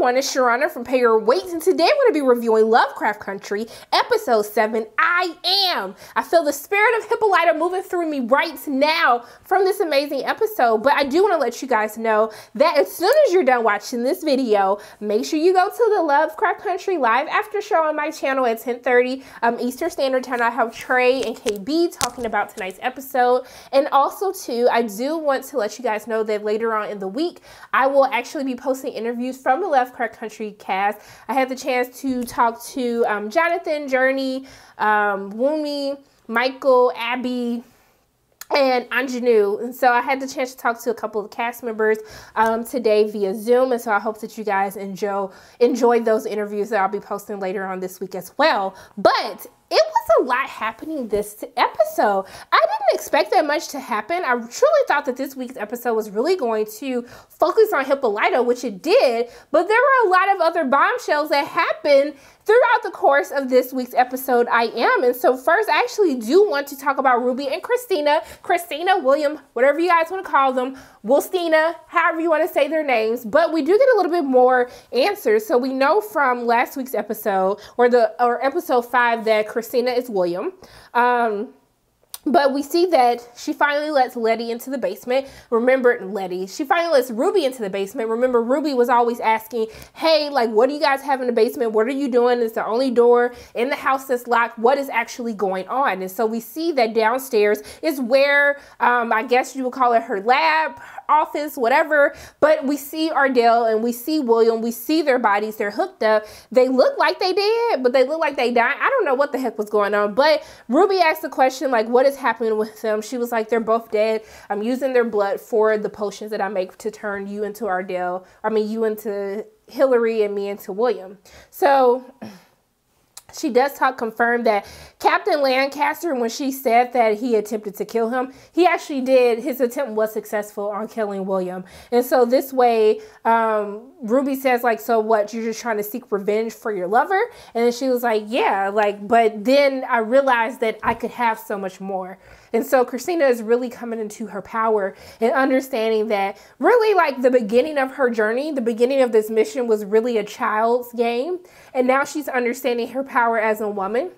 everyone, it's Sharana from Pay Your Weight, and today I'm going to be reviewing Lovecraft Country, Episode 7, I Am. I feel the spirit of Hippolyta moving through me right now from this amazing episode, but I do want to let you guys know that as soon as you're done watching this video, make sure you go to the Lovecraft Country live after show on my channel at 10:30 Eastern Standard Time. I have Trey and KB talking about tonight's episode, and also too, I do want to let you guys know that later on in the week, I will actually be posting interviews from the Lovecraft Country cast. I had the chance to talk to Jonathan, Journey, Woomy, Michael, Abby, and Anjanou, and so I had the chance to talk to a couple of cast members today via Zoom, and so I hope that you guys enjoy those interviews that I'll be posting later on this week as well. But it was a lot happening this episode. I didn't expect that much to happen. I truly thought that this week's episode was really going to focus on Hippolyta, which it did, but there were a lot of other bombshells that happened throughout the course of this week's episode, I Am. And so first, I actually do want to talk about Ruby and Christina, William, whatever you guys want to call them, Wilstina, however you want to say their names. But we do get a little bit more answers. So we know from last week's episode, or episode 5, that Christina is William. But we see that she finally lets Letty into the basement. Remember, she finally lets Ruby into the basement. Remember, Ruby was always asking, hey, like, what do you guys have in the basement? What are you doing? It's the only door in the house that's locked. What is actually going on? And so we see that downstairs is where, I guess you would call it her lab, office, whatever. But we see Ardell and we see William. We see their bodies. They're hooked up. They look like they did, but they look like they died. I don't know what the heck was going on. But Ruby asked the question, like, what is happening with them? She was like, they're both dead. I'm using their blood for the potions that I make to turn you into Ardell. I mean, you into Hillary and me into William. So she does confirm that Captain Lancaster, when she said that he attempted to kill him, he actually did. His attempt was successful on killing William. And so this way, Ruby says, like, so what? You're just trying to seek revenge for your lover? And then she was like, yeah, like, but then I realized that I could have so much more. And so Christina is really coming into her power and understanding that really, like, the beginning of her journey, the beginning of this mission was really a child's game. And now she's understanding her power as a woman.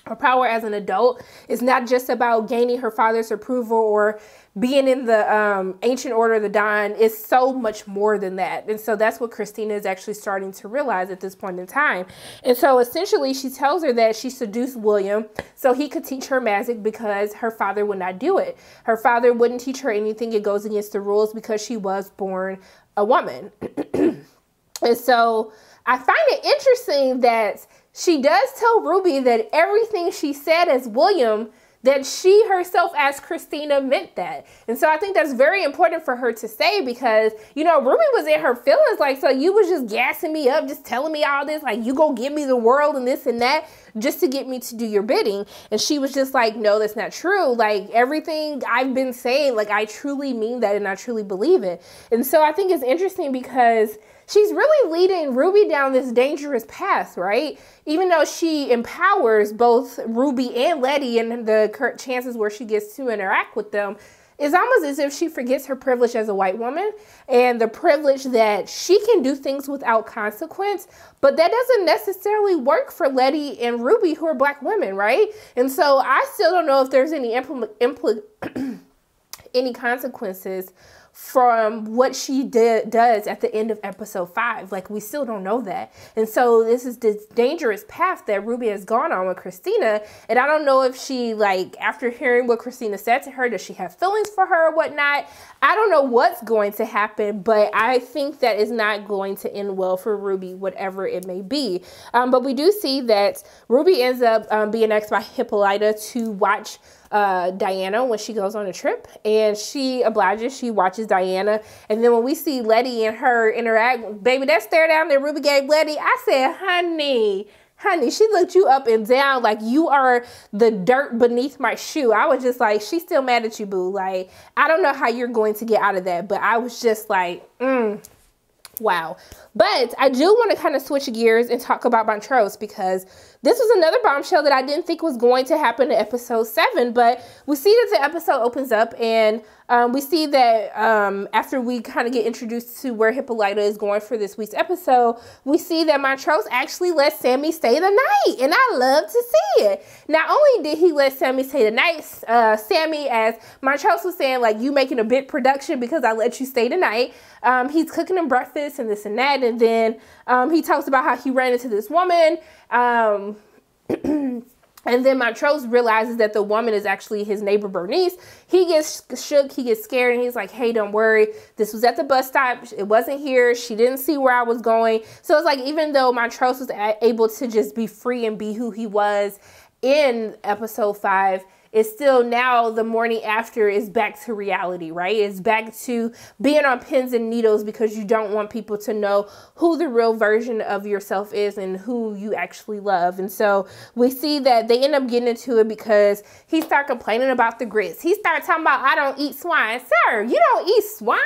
Her power as an adult is not just about gaining her father's approval or being in the ancient order of the Dawn. It's so much more than that. And so that's what Christina is actually starting to realize at this point in time. And so essentially she tells her that she seduced William so he could teach her magic because her father would not do it. Her father wouldn't teach her anything. It goes against the rules because she was born a woman. And so I find it interesting that she does tell Ruby that everything she said as William, that she herself as Christina meant that. And so I think that's very important for her to say because, you know, Ruby was in her feelings, like, so you was just gassing me up, just telling me all this, like, you go give me the world and this and that just to get me to do your bidding. And she was just like, no, that's not true. Like, everything I've been saying, like, I truly mean that and I truly believe it. And so I think it's interesting because she's really leading Ruby down this dangerous path, right? Even though she empowers both Ruby and Letty, and the chances where she gets to interact with them, it's almost as if she forgets her privilege as a white woman and the privilege that she can do things without consequence. But that doesn't necessarily work for Letty and Ruby, who are black women, right? And so I still don't know if there's any any consequences from what she does at the end of episode 5. Like, we still don't know that. And so this is this dangerous path that Ruby has gone on with Christina. And I don't know if she, like, after hearing what Christina said to her, does she have feelings for her or whatnot? I don't know what's going to happen, but I think that is not going to end well for Ruby, whatever it may be. But we do see that Ruby ends up being asked by Hippolyta to watch Diana when she goes on a trip, and she obliges. She watches Diana, and then when we see Letty and her interact, baby, that stare down that Ruby gave Letty, I said, honey, she looked you up and down like you are the dirt beneath my shoe. I was just like, she's still mad at you, boo. Like, I don't know how you're going to get out of that, but I was just like, wow. But I do want to kind of switch gears and talk about Montrose, because this was another bombshell that I didn't think was going to happen in episode 7, but we see that the episode opens up, and we see that after we kind of get introduced to where Hippolyta is going for this week's episode, we see that Montrose actually let Sammy stay the night, and I love to see it. Not only did he let Sammy stay the night, Sammy, as Montrose was saying, like, you making a big production because I let you stay the night. He's cooking him breakfast and this and that, and then he talks about how he ran into this woman, and then Montrose realizes that the woman is actually his neighbor Bernice. He gets shook, he gets scared, and he's like, hey, don't worry. This was at the bus stop. It wasn't here. She didn't see where I was going. So it's like, even though Montrose was able to just be free and be who he was in episode 5, it's still now the morning after is back to reality, right? It's back to being on pins and needles because you don't want people to know who the real version of yourself is and who you actually love. And so we see that they end up getting into it because he started complaining about the grits. He started talking about, I don't eat swine. Sir, you don't eat swine?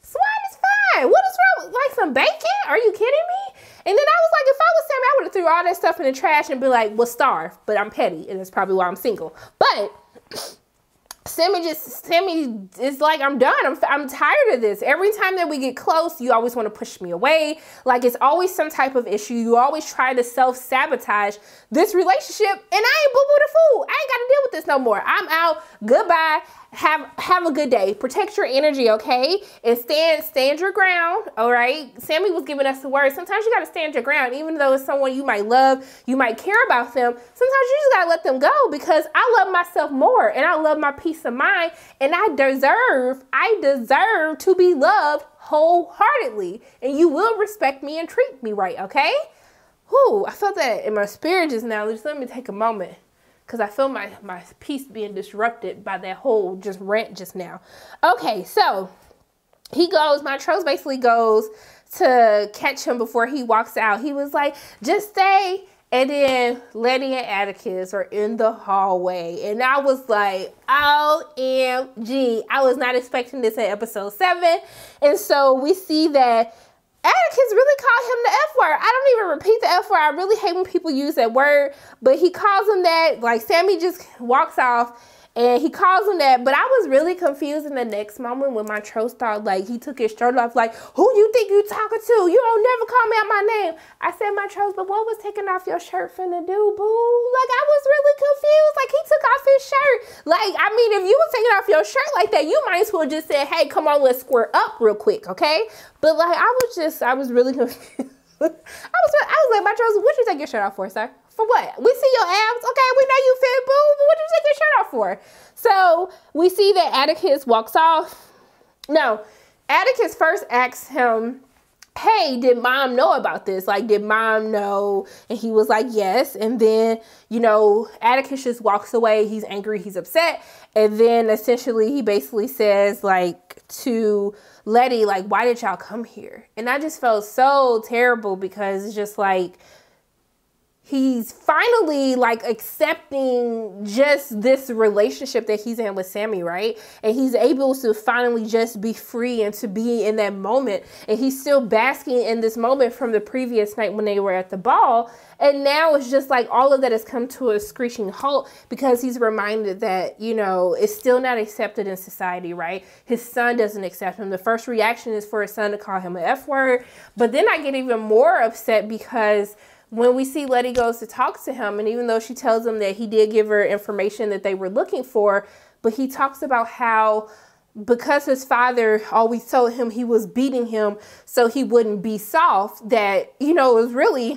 Swine is fine. What is wrong with, like, some bacon? Are you kidding me? And then I was like, if I was Sammy, I would have threw all that stuff in the trash and be like, well, starve. But I'm petty, and that's probably why I'm single. But Sammy is like, I'm done. I'm tired of this. Every time that we get close, you always want to push me away. Like, it's always some type of issue. You always try to self-sabotage this relationship, and I ain't boo-boo the fool. I ain't got to deal with this no more. I'm out. Goodbye. Have a good day. Protect your energy, okay? And stand your ground, all right? Sammy was giving us the word. Sometimes you got to stand your ground, even though it's someone you might love, you might care about them. Sometimes you just got to let them go, because I love myself more, and I love my peace of mind, and I deserve to be loved wholeheartedly, and you will respect me and treat me right, okay? Whew, I felt that in my spirit just now. Just let me take a moment, because I feel my peace being disrupted by that whole just rant just now. Okay, so Montrose basically goes to catch him before he walks out. He was like, just stay. And then Letty and Atticus are in the hallway. And I was like, OMG. I was not expecting this in episode 7. And so we see that Atticus really called him the F word. I don't even repeat the F word. I really hate when people use that word, but he calls him that. Like, Sammy just walks off and he calls him that. But I was really confused in the next moment when Montrose thought, like, he took his shirt off, like, who you think you talking to? You don't never call me out my name. I said, Montrose, but what was taking off your shirt finna do, boo? Like, I was really confused. Like, he took off his shirt. Like, I mean, if you was taking off your shirt like that, you might as well just say, hey, come on, let's square up real quick, okay? But, like, I was really confused. I was like, Montrose, what'd you take your shirt off for, sir? For what? We see your abs. Okay, we know you fit, boo. But what did you take your shirt off for? So we see that Atticus walks off. No, Atticus first asks him, hey, did mom know about this? Like, did mom know? And he was like, yes. And then, you know, Atticus just walks away. He's angry. He's upset. And then essentially he basically says, like, to Letty, like, why did y'all come here? And I just felt so terrible, because it's just like, he's finally, like, accepting just this relationship that he's in with Sammy, right? And he's able to finally just be free and to be in that moment. And he's still basking in this moment from the previous night when they were at the ball. And now it's just like all of that has come to a screeching halt, because he's reminded that, you know, it's still not accepted in society, right? His son doesn't accept him. The first reaction is for his son to call him an F word. But then I get even more upset, because when we see Letty goes to talk to him, and even though she tells him that he did give her information that they were looking for, but he talks about how, because his father always told him he was beating him so he wouldn't be soft, that, you know, it was really,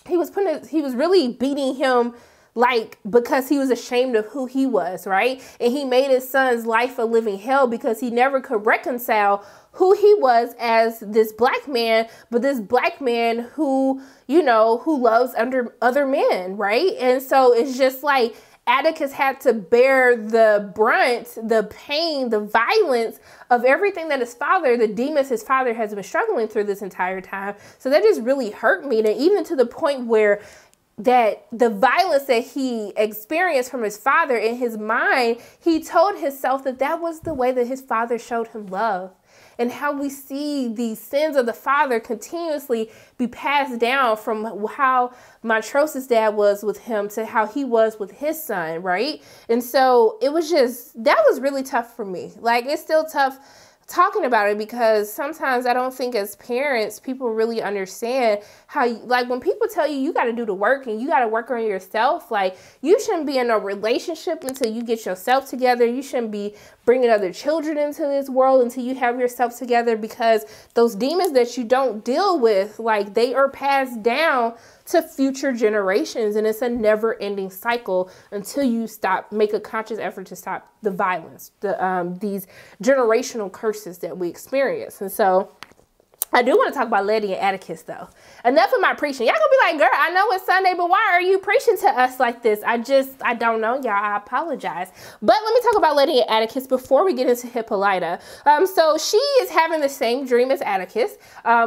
he was really beating him, like, because he was ashamed of who he was, right? And he made his son's life a living hell, because he never could reconcile who he was as this black man, but this black man who, you know, who loves other men, right? And so it's just like Atticus had to bear the brunt, the pain, the violence of everything that his father, the demons his father has been struggling through this entire time. So that just really hurt me. And even to the point where that the violence that he experienced from his father, in his mind, he told himself that that was the way that his father showed him love. and how we see the sins of the father continuously be passed down from how Montrose's dad was with him to how he was with his son, right? And so it was just, that was really tough for me. Like, it's still tough talking about it, because sometimes I don't think as parents, people really understand how, like, when people tell you got to do the work and you got to work on yourself, like, you shouldn't be in a relationship until you get yourself together. You shouldn't be bringing other children into this world until you have yourself together, because those demons that you don't deal with, like, they are passed down to future generations, and it's a never-ending cycle until you make a conscious effort to stop the violence, these generational curses that we experience. And so I do want to talk about Letty and Atticus, though. Enough of my preaching. Y'all gonna be like, girl, I know it's Sunday, but why are you preaching to us like this? I don't know, y'all. I apologize. But let me talk about Letty and Atticus before we get into Hippolyta. So she is having the same dream as Atticus.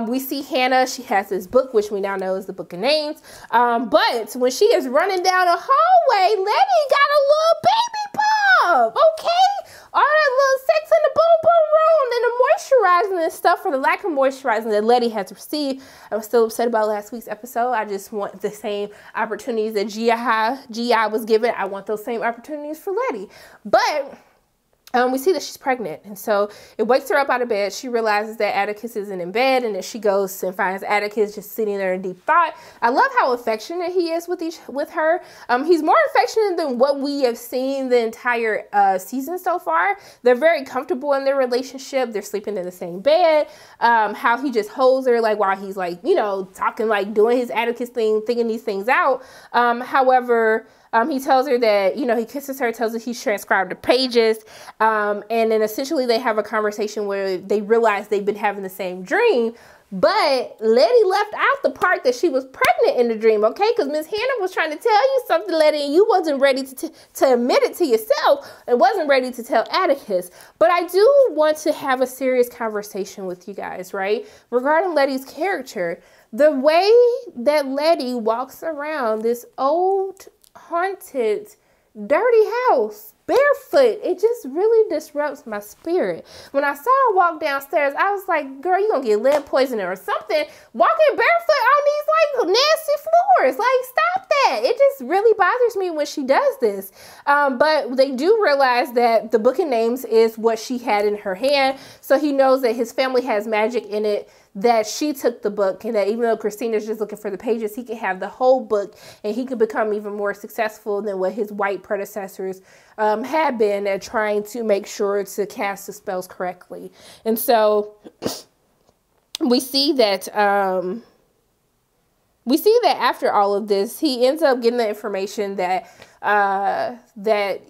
We see Hannah. She has this book, which we now know is the Book of Names. But when she is running down a hallway, Letty got a little baby bump, okay? All that little sex in the boom boom room and the moisturizing and stuff for the lack of moisturizing that Letty has received. I was still upset about last week's episode. I just want the same opportunities that G.I. was given. I want those same opportunities for Letty. But we see that she's pregnant, and so it wakes her up out of bed. She realizes that Atticus isn't in bed, and then she goes and finds Atticus just sitting there in deep thought. I love how affectionate he is with her. He's more affectionate than what we have seen the entire season so far. They're very comfortable in their relationship. They're sleeping in the same bed. How he just holds her, like, while he's, like, you know, talking, like, doing his Atticus thing, thinking these things out. However, he tells her that, you know, he kisses her, tells her he's transcribed the pages. And then essentially they have a conversation where they realize they've been having the same dream. But Letty left out the part that she was pregnant in the dream, okay? Because Miss Hannah was trying to tell you something, Letty, and you wasn't ready to admit it to yourself and wasn't ready to tell Atticus. But I do want to have a serious conversation with you guys, right? Regarding Letty's character. The way that Letty walks around this old, haunted, dirty house barefoot, it just really disrupts my spirit. When I saw her walk downstairs, I was like, girl, you gonna get lead poisoning or something walking barefoot on these, like, nasty floors. Like, stop that. It just really bothers me when she does this. But they do realize that the Book of Names is what she had in her hand, so he knows that his family has magic in it, that she took the book, and that even though Christina's just looking for the pages, he can have the whole book, and he could become even more successful than what his white predecessors had been at trying to make sure to cast the spells correctly. And so we see that after all of this, he ends up getting the information that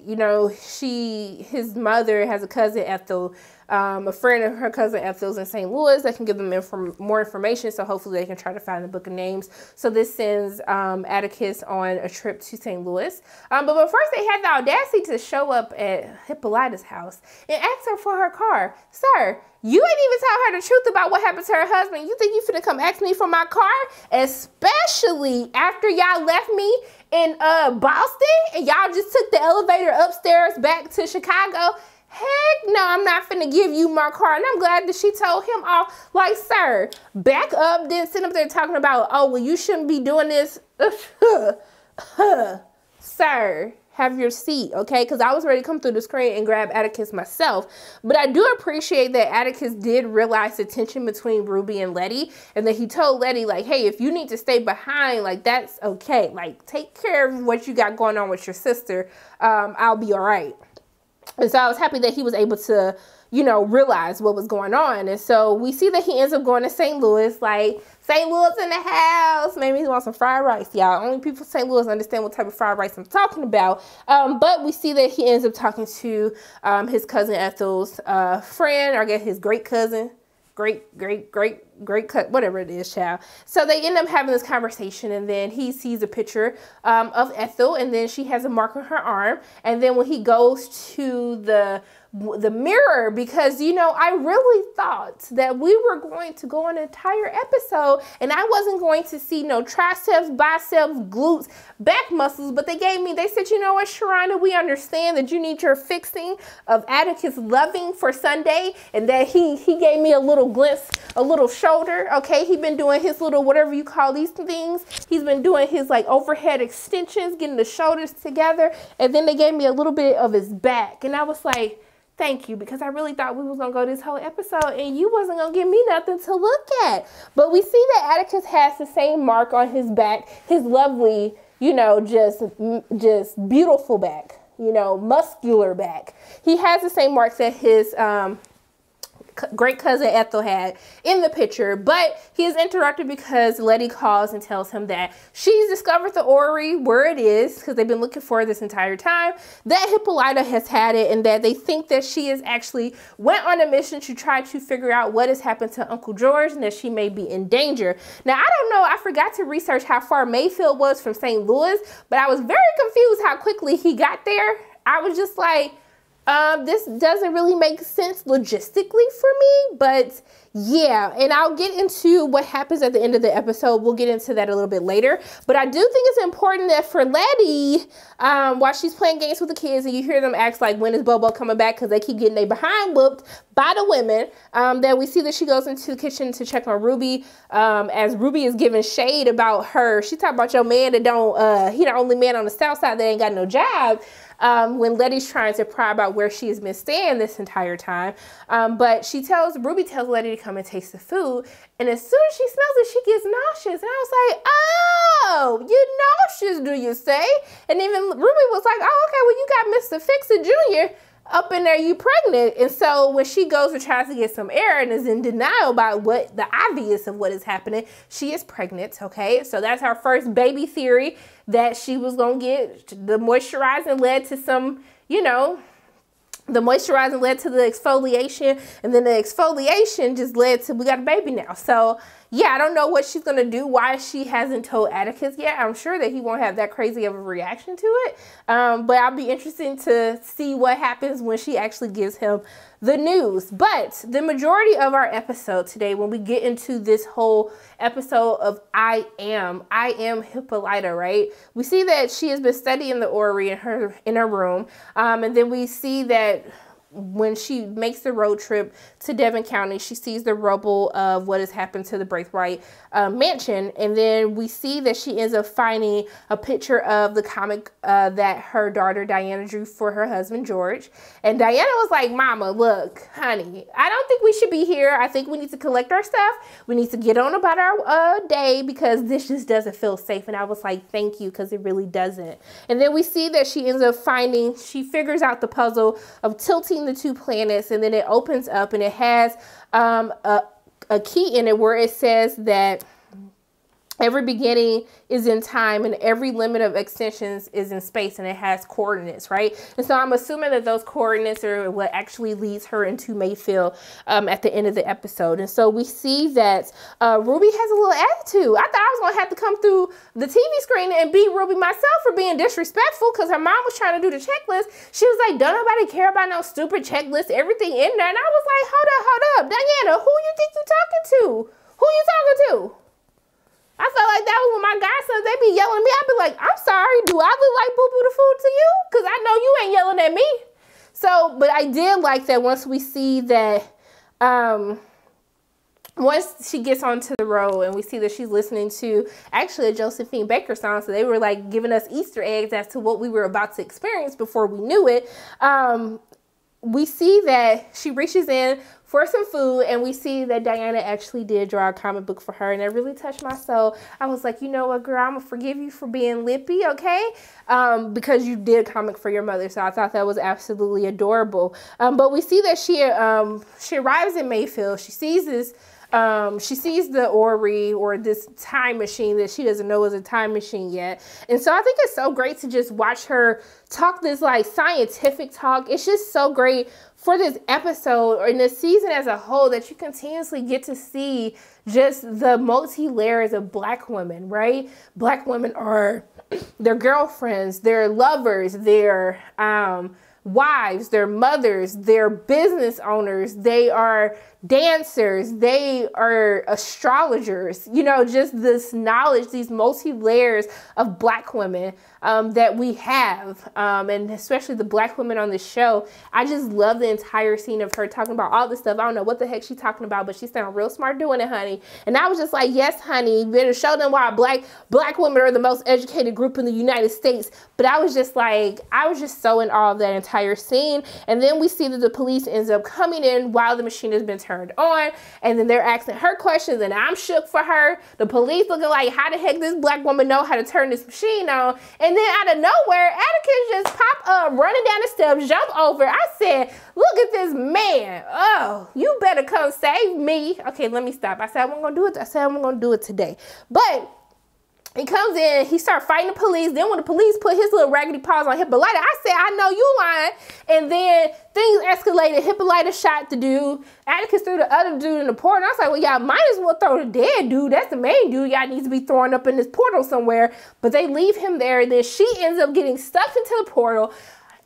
you know, his mother has a cousin, Ethel, a friend of her cousin Ethel's in St. Louis that can give them more information, so hopefully they can try to find the Book of Names. So this sends Atticus on a trip to St. Louis. But first they had the audacity to show up at Hippolyta's house and ask her for her car. Sir, you ain't even tell her the truth about what happened to her husband. You think you finna come ask me for my car? Especially after y'all left me in Boston and y'all just took the elevator upstairs back to Chicago. Heck no, I'm not finna give you my car. And I'm glad that she told him off. Like, sir, back up, then sit up there talking about, oh, well, you shouldn't be doing this. Sir, have your seat, okay? Because I was ready to come through the screen and grab Atticus myself. But I do appreciate that Atticus did realize the tension between Ruby and Letty, and that he told Letty, like, hey, if you need to stay behind, like, that's okay. Like, take care of what you got going on with your sister. I'll be all right. And so I was happy that he was able to, you know, realize what was going on. And so we see that he ends up going to St. Louis, like, St. Louis in the house. Maybe he wants some fried rice, y'all. Only people in St. Louis understand what type of fried rice I'm talking about. But we see that he ends up talking to his cousin Ethel's friend, or I guess his great cousin. Great cut, whatever it is, child. So they end up having this conversation, and then he sees a picture of Ethel, and then she has a mark on her arm. And then when he goes to the the mirror, because, you know, I really thought that we were going to go an entire episode and I wasn't going to see no triceps, biceps, glutes, back muscles, but they said, you know what, Sharona, we understand that you need your fixing of Atticus loving for Sunday, and that he gave me a little glimpse, a little shoulder, okay? He's been doing his little, whatever you call these things. He's been doing his like overhead extensions, getting the shoulders together, and then they gave me a little bit of his back, and I was like, thank you, because I really thought we was going to go this whole episode and you wasn't going to give me nothing to look at. But we see that Atticus has the same mark on his back, his lovely, you know, just beautiful back, you know, muscular back. He has the same marks that his great cousin Ethel had in the picture, but he is interrupted because Letty calls and tells him that she's discovered the orrery where it is, because they've been looking for it this entire time, that Hippolyta has had it, and that they think that she is actually went on a mission to try to figure out what has happened to Uncle George and that she may be in danger. Now, I don't know, I forgot to research how far Mayfield was from St. Louis, but I was very confused how quickly he got there. I was just like, this doesn't really make sense logistically for me, but yeah, and I'll get into what happens at the end of the episode. We'll get into that a little bit later, but I do think it's important that for Letty, while she's playing games with the kids and you hear them ask like, when is Bobo coming back, because they keep getting their behind whooped by the women, that we see that she goes into the kitchen to check on Ruby, as Ruby is giving shade about her. She talking about your man that don't, he the only man on the south side that ain't got no job. When Letty's trying to pry about where she has been staying this entire time. But Ruby tells Letty to come and taste the food. And as soon as she smells it, she gets nauseous. And I was like, oh, you're nauseous, do you say? And even Ruby was like, oh, okay, well, you got Mr. Fix-It Jr. up in there, you pregnant. And so when she goes and tries to get some air and is in denial about what the obvious of what is happening, she is pregnant, okay? So that's our first baby theory, that she was going to get. The moisturizing led to some, you know, the moisturizing led to the exfoliation, and then the exfoliation just led to, we got a baby now. So yeah, I don't know what she's going to do, why she hasn't told Atticus yet. I'm sure that he won't have that crazy of a reaction to it. But I'll be interested to see what happens when she actually gives him the news. But the majority of our episode today, when we get into this whole episode of I am Hippolyta, right? We see that she has been studying the orrery in her room. And then we see that when she makes the road trip to Devon County, she sees the rubble of what has happened to the Braithwaite mansion. And then we see that she ends up finding a picture of the comic that her daughter Diana drew for her husband George. And Diana was like, Mama, look, honey, I don't think we should be here. I think we need to collect our stuff. We need to get on about our day, because this just doesn't feel safe. And I was like, thank you, because it really doesn't. And then we see that she ends up she figures out the puzzle of tilting the two planets, and then it opens up and it has a key in it where it says that every beginning is in time and every limit of extensions is in space, and it has coordinates, right? And so I'm assuming that those coordinates are what actually leads her into Mayfield at the end of the episode. And so we see that Ruby has a little attitude. I thought I was going to have to come through the TV screen and beat Ruby myself for being disrespectful, because her mom was trying to do the checklist. She was like, don't nobody care about no stupid checklist, everything in there. And I was like, hold up, Diana, who you think you talking to? Who you talking to? I felt like that was when my godsons, they be yelling at me. I'd be like, I'm sorry, do I look like Boo Boo the Food to you? Because I know you ain't yelling at me. So, but I did like that once we see that, once she gets onto the road and we see that she's listening to actually a Josephine Baker song. So they were like giving us Easter eggs as to what we were about to experience before we knew it. We see that she reaches in for some food, and we see that Diana actually did draw a comic book for her, and it really touched my soul. I was like, you know what, girl, I'm gonna forgive you for being lippy, okay? Because you did a comic for your mother, so I thought that was absolutely adorable. But we see that she arrives in Mayfield. She sees this. She sees the orrery, or this time machine that she doesn't know is a time machine yet. And so I think it's so great to just watch her talk this like scientific talk. It's just so great for this episode, or in this season as a whole, that you continuously get to see just the multi-layers of Black women, right? Black women are their girlfriends, their lovers, their wives, they're mothers, they're business owners, they are dancers, they are astrologers, you know, just this knowledge, these multi-layers of Black women that we have, and especially the Black women on this show. I just love the entire scene of her talking about all this stuff. I don't know what the heck she's talking about, but she sounded real smart doing it, honey. And I was just like, yes, honey, you better show them why black women are the most educated group in the United States. But I was just like, I was just so in awe of that entire scene. And then we see that the police ends up coming in while the machine has been turned on, and then they're asking her questions, and I'm shook for her. The police looking like, how the heck this Black woman know how to turn this machine on? And then out of nowhere, Atticus just pop up, running down the steps, jump over. I said, look at this man. Oh, you better come save me. Okay, let me stop. I said I wasn't gonna do it. I said I wasn't gonna do it today. But he comes in, he started fighting the police. Then when the police put his little raggedy paws on Hippolyta, I said, I know you lying. And then things escalated. Hippolyta shot the dude. Atticus threw the other dude in the portal. I was like, well, y'all might as well throw the dead dude. That's the main dude. Y'all needs to be throwing up in this portal somewhere. But they leave him there. And then she ends up getting stuck into the portal.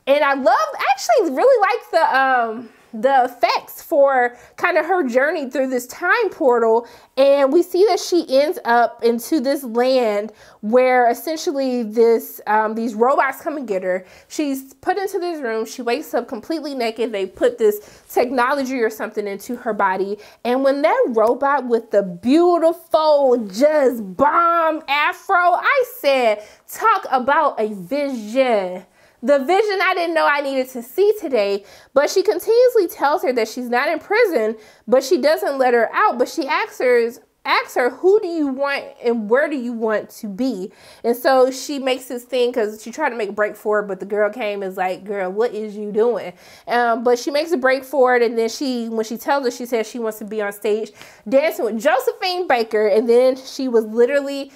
And I actually really like the effects for kind of her journey through this time portal. And we see that she ends up into this land where essentially these robots come and get her. She's put into this room. She wakes up completely naked. They put this technology or something into her body. And when that robot with the beautiful just bomb afro, I said, talk about a vision. The vision I didn't know I needed to see today. But she continuously tells her that she's not in prison, but she doesn't let her out. But she asks her, who do you want and where do you want to be? And so she makes this thing, because she tried to make a break for it, but the girl came and is like, girl, what is you doing? But she makes a break for it. And then when she tells her, she says she wants to be on stage dancing with Josephine Baker. And then she was literally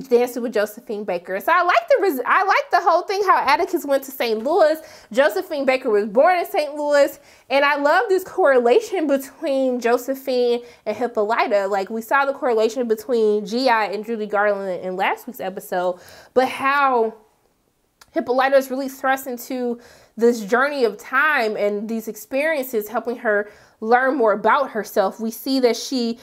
dancing with Josephine Baker. So I like the whole thing, how Atticus went to St. Louis. Josephine Baker was born in St. Louis. And I love this correlation between Josephine and Hippolyta. Like, we saw the correlation between G.I. and Judy Garland in last week's episode, but how Hippolyta is really thrust into this journey of time and these experiences, helping her learn more about herself. We see that she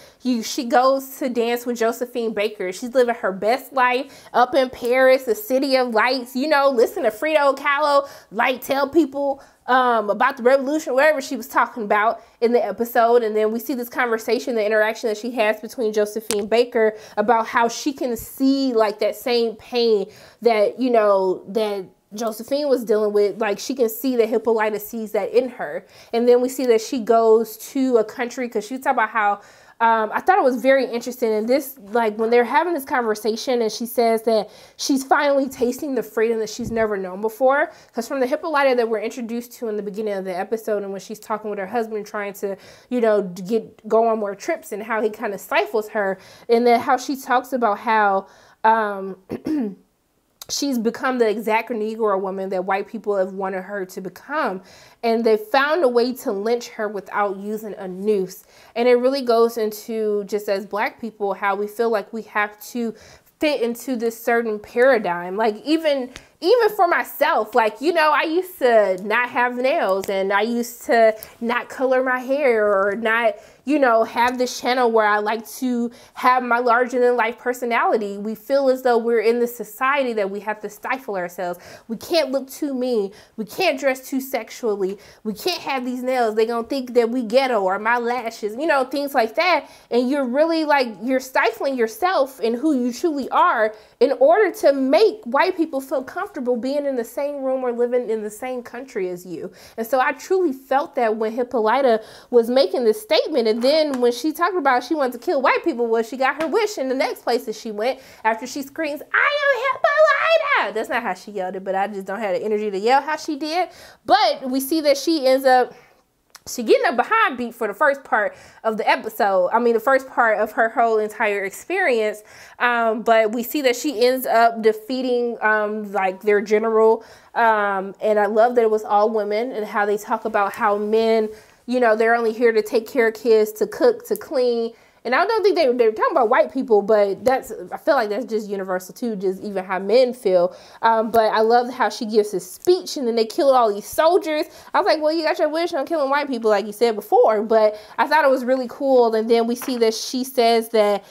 goes to dance with Josephine Baker. She's living her best life up in Paris, the city of lights, you know, listen to Frida Kahlo, like tell people about the revolution, whatever she was talking about in the episode. And then we see this conversation, the interaction that she has between Josephine Baker about how she can see like that same pain that, you know, that Josephine was dealing with. Like, she can see that Hippolyta sees that in her. And then we see that she goes to a country, because she talked about how I thought it was very interesting. And this, like, when they're having this conversation, and she says that she's finally tasting the freedom that she's never known before. Because from the Hippolyta that we're introduced to in the beginning of the episode, and when she's talking with her husband, trying to, you know, go on more trips, and how he kind of stifles her, and then how she talks about how she's become the exact Negro woman that white people have wanted her to become. And they found a way to lynch her without using a noose. And it really goes into, just as Black people, how we feel like we have to fit into this certain paradigm. Like, even for myself, like, you know, I used to not have nails, and I used to not color my hair, or not, you know, have this channel where I like to have my larger than life personality. We feel as though we're in this society that we have to stifle ourselves. We can't look too mean. We can't dress too sexually. We can't have these nails. They're gonna think that we ghetto, or my lashes, you know, things like that. And you're really like, you're stifling yourself and who you truly are in order to make white people feel comfortable being in the same room or living in the same country as you. And so I truly felt that when Hippolyta was making this statement. And then when she talked about she wanted to kill white people, well, she got her wish in the next place that she went, after she screams, I am Hippolyta. That's not how she yelled it, but I just don't have the energy to yell how she did. But we see that she ends up, she getting a behind beat for the first part of the episode. I mean, the first part of her whole entire experience. But we see that she ends up defeating like their general. And I love that it was all women, and how they talk about how men, you know, they're only here to take care of kids, to cook, to clean, And I don't think they were talking about white people, but I feel like that's just universal too, just even how men feel. But I love how she gives his speech, and then they killed all these soldiers. I was like, well, you got your wish on killing white people, like you said before, but I thought it was really cool. And then we see that she says that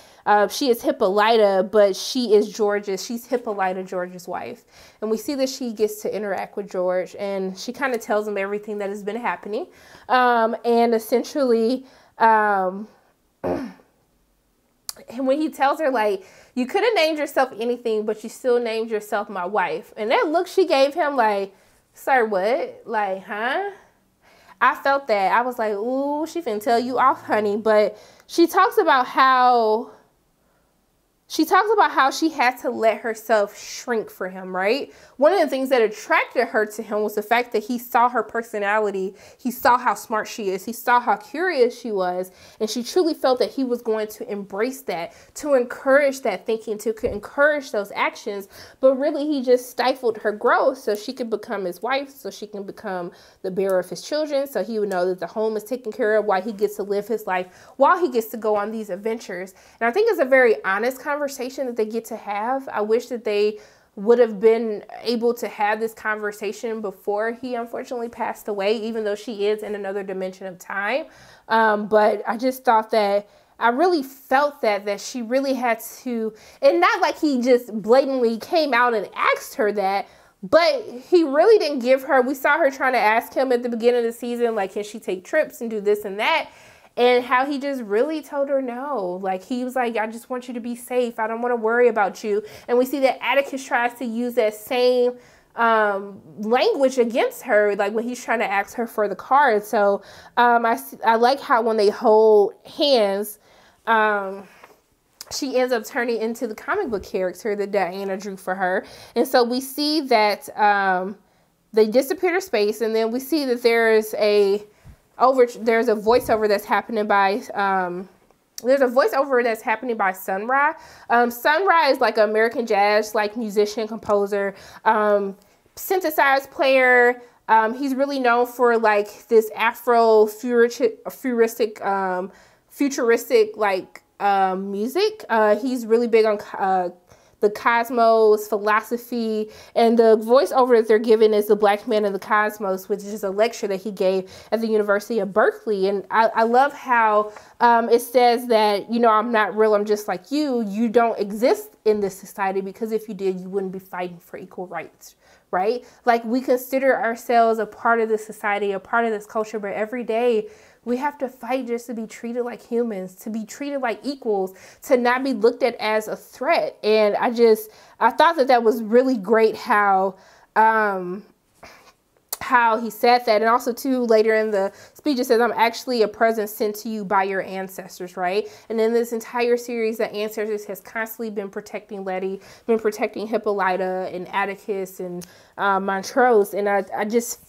she is Hippolyta, but she is George's. She's Hippolyta, George's wife. And we see that she gets to interact with George, and she kind of tells him everything that has been happening. And essentially, and when he tells her, like, you could have named yourself anything, but you still named yourself my wife. And that look she gave him, like, sir, what? Like, huh? I felt that. I was like, ooh, she finna tell you off, honey. But she talks about how she had to let herself shrink for him, right? One of the things that attracted her to him was the fact that he saw her personality. He saw how smart she is. He saw how curious she was. And she truly felt that he was going to embrace that, to encourage that thinking, to encourage those actions. But really, he just stifled her growth so she could become his wife, so she can become the bearer of his children, so he would know that the home is taken care of while he gets to live his life, while he gets to go on these adventures. And I think it's a very honest conversation that they get to have. I wish that they would have been able to have this conversation before he unfortunately passed away, even though she is in another dimension of time. But I just thought that I really felt that she really had to, and not like he just blatantly came out and asked her that, but he really didn't give her, we saw her trying to ask him at the beginning of the season, like, can she take trips and do this and that? And how he just really told her no. Like, he was like, I just want you to be safe. I don't want to worry about you. And we see that Atticus tries to use that same language against her, like when he's trying to ask her for the card. So I like how when they hold hands, she ends up turning into the comic book character that Diana drew for her. And so we see that they disappear to space, and then we see that there's a voiceover that's happening by Sun Ra. Sun Ra is like an American jazz like musician, composer, synthesizer player. He's really known for like this Afro futuristic like music. He's really big on the cosmos, philosophy, and the voiceover that they're giving is The Black Man in the Cosmos, which is a lecture that he gave at the University of Berkeley. And I love how it says that, you know, I'm not real, I'm just like you. You don't exist in this society, because if you did, you wouldn't be fighting for equal rights, right? Like, we consider ourselves a part of this society, a part of this culture, but every day we have to fight just to be treated like humans, to be treated like equals, to not be looked at as a threat. And I thought that was really great how he said that. And also too, later in the speech, it says, I'm actually a present sent to you by your ancestors, right? And in this entire series, the ancestors has constantly been protecting Letty, been protecting Hippolyta and Atticus and Montrose. And I just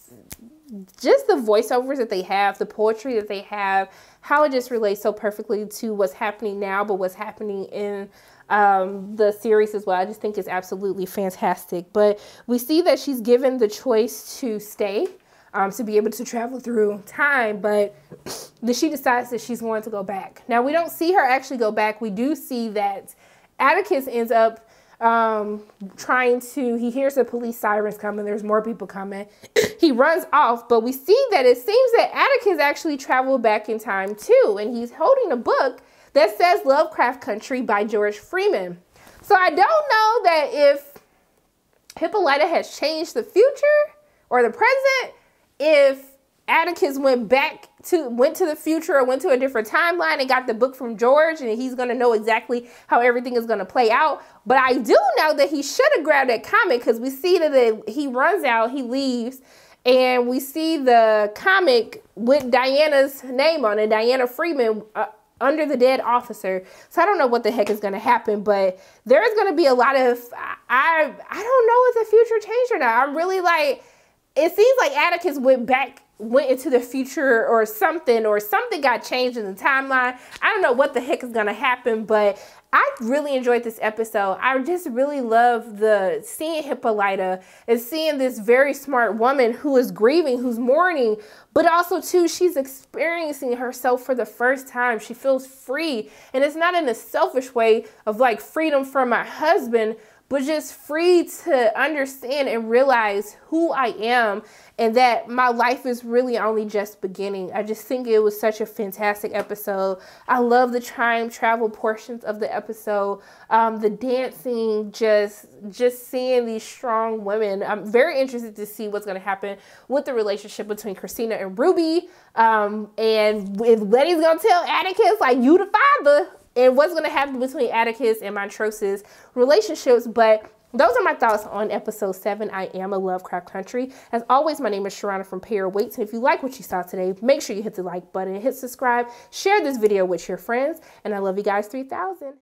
the voiceovers that they have, the poetry that they have, how it just relates so perfectly to what's happening now, but what's happening in the series as well. I just think it's absolutely fantastic. But we see that she's given the choice to stay, to be able to travel through time, but she decides that she's going to go back. Now, we don't see her actually go back. We do see that Atticus ends up he hears the police sirens coming. There's more people coming. He runs off, but we see that it seems that Atticus actually traveled back in time too. And he's holding a book that says Lovecraft Country by George Freeman. So I don't know that if Hippolyta has changed the future or the present, if Atticus went to the future or went to a different timeline and got the book from George, and he's going to know exactly how everything is going to play out. But I do know that he should have grabbed that comic, because we see that he runs out, he leaves, and we see the comic with Diana's name on it, Diana Freeman, under the dead officer. So I don't know what the heck is going to happen, but there's going to be a lot of, I don't know if the future changed or not. I'm really like, it seems like Atticus went back went into the future or something got changed in the timeline. I don't know what the heck is gonna happen, but I really enjoyed this episode. I just really love seeing Hippolyta and seeing this very smart woman who is grieving, who's mourning, but also too, she's experiencing herself for the first time. She feels free, and it's not in a selfish way of like freedom from my husband, but just free to understand and realize who I am and that my life is really only just beginning. I just think it was such a fantastic episode. I love the time travel portions of the episode, the dancing, just seeing these strong women. I'm very interested to see what's going to happen with the relationship between Christina and Ruby, and if Letty's going to tell Atticus, like, you the father, and what's going to happen between Atticus and Montrose's relationships. But those are my thoughts on episode 7, I Am a Lovecraft Country. As always, my name is Sharana from Pair Waits, and if you like what you saw today, make sure you hit the like button, hit subscribe, share this video with your friends, and I love you guys 3000.